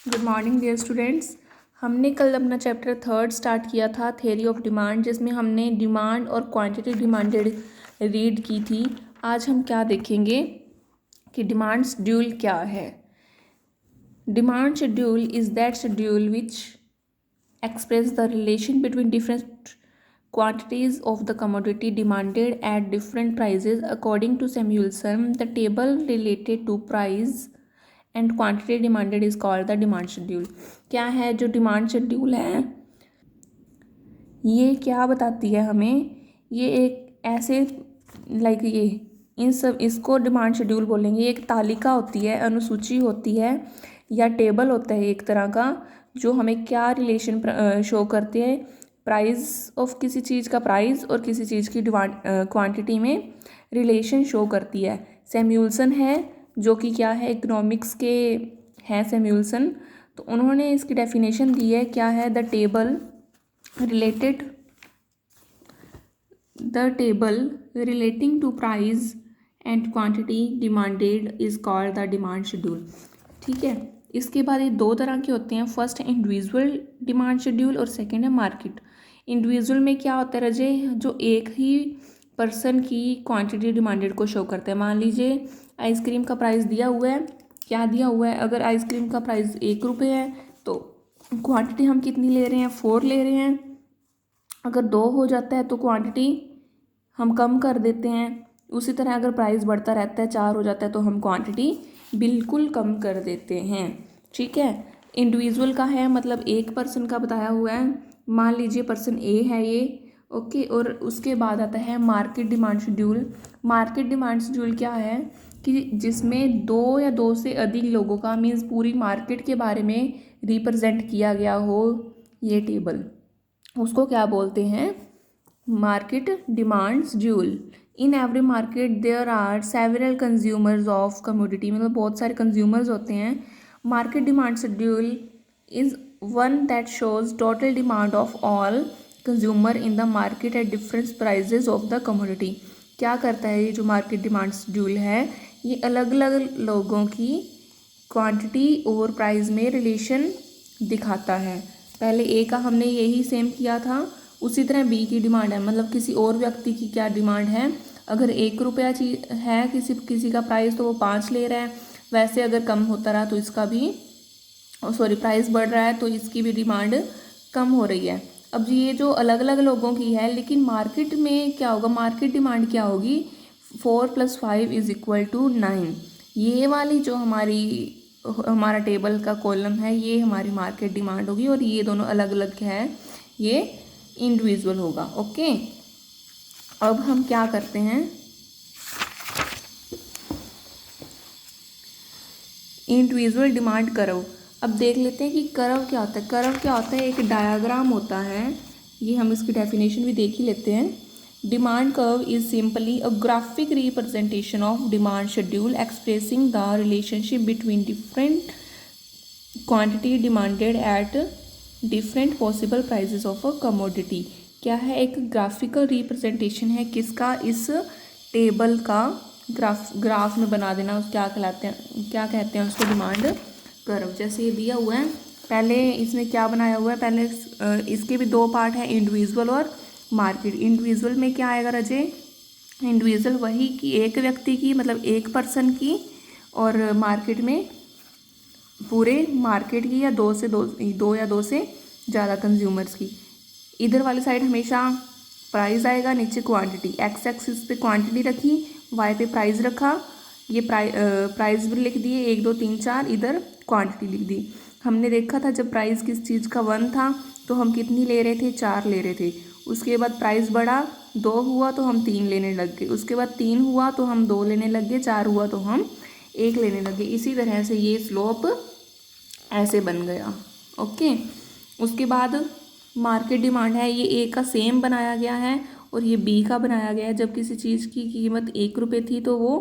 Good morning dear students. हमने कल अपना चैप्टर 3 स्टार्ट किया था, थ्योरी ऑफ डिमांड, जिसमें हमने डिमांड और क्वांटिटी डिमांडेड रीड की थी। आज हम क्या देखेंगे कि डिमांड शेड्यूल क्या है। Demand schedule is that schedule which express the relation between different quantities of the commodity demanded at different prices according to Samuelson. The table related to price and quantity demanded is called the demand schedule. क्या है जो demand schedule है, ये क्या बताती है हमें, ये एक ऐसे ये इन सब इसको डिमांड शेड्यूल बोलेंगे। एक तालिका होती है, अनुसूची होती है या टेबल होता है एक तरह का, जो हमें क्या रिलेशन शो करते हैं, प्राइस ऑफ किसी चीज़ का प्राइस और किसी चीज़ की डिमांड क्वांटिटी में रिलेशन शो करती है। सैम्यूल्सन है जो कि क्या है, इकोनॉमिक्स के हैं सैम्यूल्सन। तो उन्होंने इसकी डेफिनेशन दी है, क्या है, the table relating to price and quantity demanded is called the demand schedule। ठीक है। इसके बाद ये दो तरह के होते हैं, फर्स्ट है इंडिविजुअल डिमांड शेड्यूल और सेकंड है मार्केट। इंडिविजुअल में क्या होता है रजे, जो एक ही पर्सन की क्वांटिटी डिमांडेड को शो करता है। मान लीजिए आइसक्रीम का प्राइस दिया हुआ है, क्या दिया हुआ है, अगर आइसक्रीम का प्राइस 1 रुपये है तो क्वांटिटी हम कितनी ले रहे हैं, 4 ले रहे हैं। अगर 2 हो जाता है तो क्वांटिटी हम कम कर देते हैं। उसी तरह अगर प्राइस बढ़ता रहता है, 4 हो जाता है तो हम क्वांटिटी बिल्कुल कम कर देते हैं। ठीक है। इंडिविजुअल का है मतलब एक पर्सन का बताया हुआ है, मान लीजिए पर्सन ए है ये, ओके। और उसके बाद आता है market demand schedule. Market demand schedule क्या है कि जिसमें 2 या 2 से अधिक लोगों का, मीन्स पूरी मार्केट के बारे में रिप्रेजेंट किया गया हो ये टेबल, उसको क्या बोलते हैं, market demand schedule. In every market there are several consumers of commodity, मतलब बहुत सारे कंज्यूमर्स होते हैं। Market demand schedule is one that shows total demand of all consumer in the market at different prices of the commodity. क्या करता है ये जो मार्केट डिमांड शेड्यूल है, ये अलग अलग लोगों की क्वांटिटी और प्राइस में रिलेशन दिखाता है। पहले ए का हमने यही सेम किया था, उसी तरह बी की डिमांड है, मतलब किसी और व्यक्ति की क्या डिमांड है। अगर 1 रुपया चीज है किसी का प्राइस तो वो 5 ले रहा है। वैसे अगर कम होता रहा तो इसका भी प्राइस बढ़ रहा है तो इसकी भी डिमांड कम हो रही है। अब ये जो अलग अलग लोगों की है, लेकिन मार्केट में क्या होगा, मार्केट डिमांड क्या होगी, 4 + 5 = 9। ये वाली जो हमारा टेबल का कॉलम है ये हमारी मार्केट डिमांड होगी, और ये दोनों अलग अलग है, ये इंडिविजुअल होगा। ओके। अब हम क्या करते हैं, इंडिविजुअल डिमांड कर्व। अब देख लेते हैं कि कर्व क्या होता है। कर्व क्या होता है, एक डायग्राम होता है, ये हम इसकी डेफिनेशन भी देख ही लेते हैं। Demand curve is simply a graphic representation of demand schedule expressing the relationship between different quantity demanded at different possible prices of a commodity. क्या है, एक ग्राफिकल रिप्रेजेंटेशन है किसका, इस टेबल का ग्राफ में बना देना, उस क्या कहते हैं उसको, डिमांड कर्व। जैसे ये दिया हुआ है, पहले इसमें क्या बनाया हुआ है, पहले इसके भी 2 पार्ट है, इंडिविजुअल और मार्केट। इंडिविजुअल में क्या आएगा रजे, इंडिविजुअल वही कि एक व्यक्ति की, मतलब एक पर्सन की, और मार्केट में पूरे मार्केट की, या 2 या 2 से ज़्यादा कंज्यूमर्स की। इधर वाली साइड हमेशा प्राइस आएगा, नीचे क्वांटिटी। एक्स एक्सिस पे क्वांटिटी रखी, वाई पे प्राइस रखा, ये प्राइस भी लिख दिए 1 2 3 4, इधर क्वांटिटी लिख दी। हमने देखा था जब प्राइस किस चीज़ का 1 था तो हम कितनी ले रहे थे, 4 ले रहे थे। उसके बाद प्राइस बढ़ा, 2 हुआ तो हम 3 लेने लग गए, उसके बाद 3 हुआ तो हम 2 लेने लग गए, 4 हुआ तो हम 1 लेने लग गए। इसी तरह से ये स्लोप ऐसे बन गया। ओके। उसके बाद मार्केट डिमांड है, ये ए का सेम बनाया गया है और ये बी का बनाया गया है। जब किसी चीज़ की कीमत 1 रुपये थी तो वो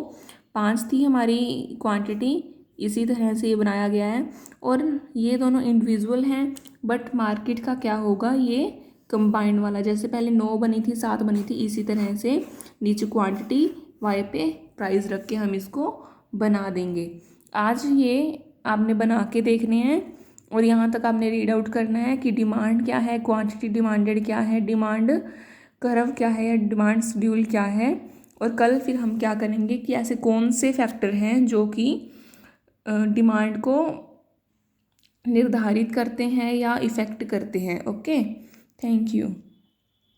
5 थी हमारी क्वांटिटी, इसी तरह से ये बनाया गया है। और ये दोनों इंडिविजुअल हैं, बट मार्केट का क्या होगा, ये कंबाइंड वाला। जैसे पहले 9 बनी थी, 7 बनी थी, इसी तरह से नीचे क्वांटिटी, वाई पे प्राइस रख के हम इसको बना देंगे। आज ये आपने बना के देखने हैं, और यहाँ तक आपने रीड आउट करना है कि डिमांड क्या है, क्वांटिटी डिमांडेड क्या है, डिमांड कर्व क्या है या डिमांड शेड्यूल क्या है। और कल फिर हम क्या करेंगे कि ऐसे कौन से फैक्टर हैं जो कि डिमांड को निर्धारित करते हैं या इफ़ेक्ट करते हैं। Okay, thank you.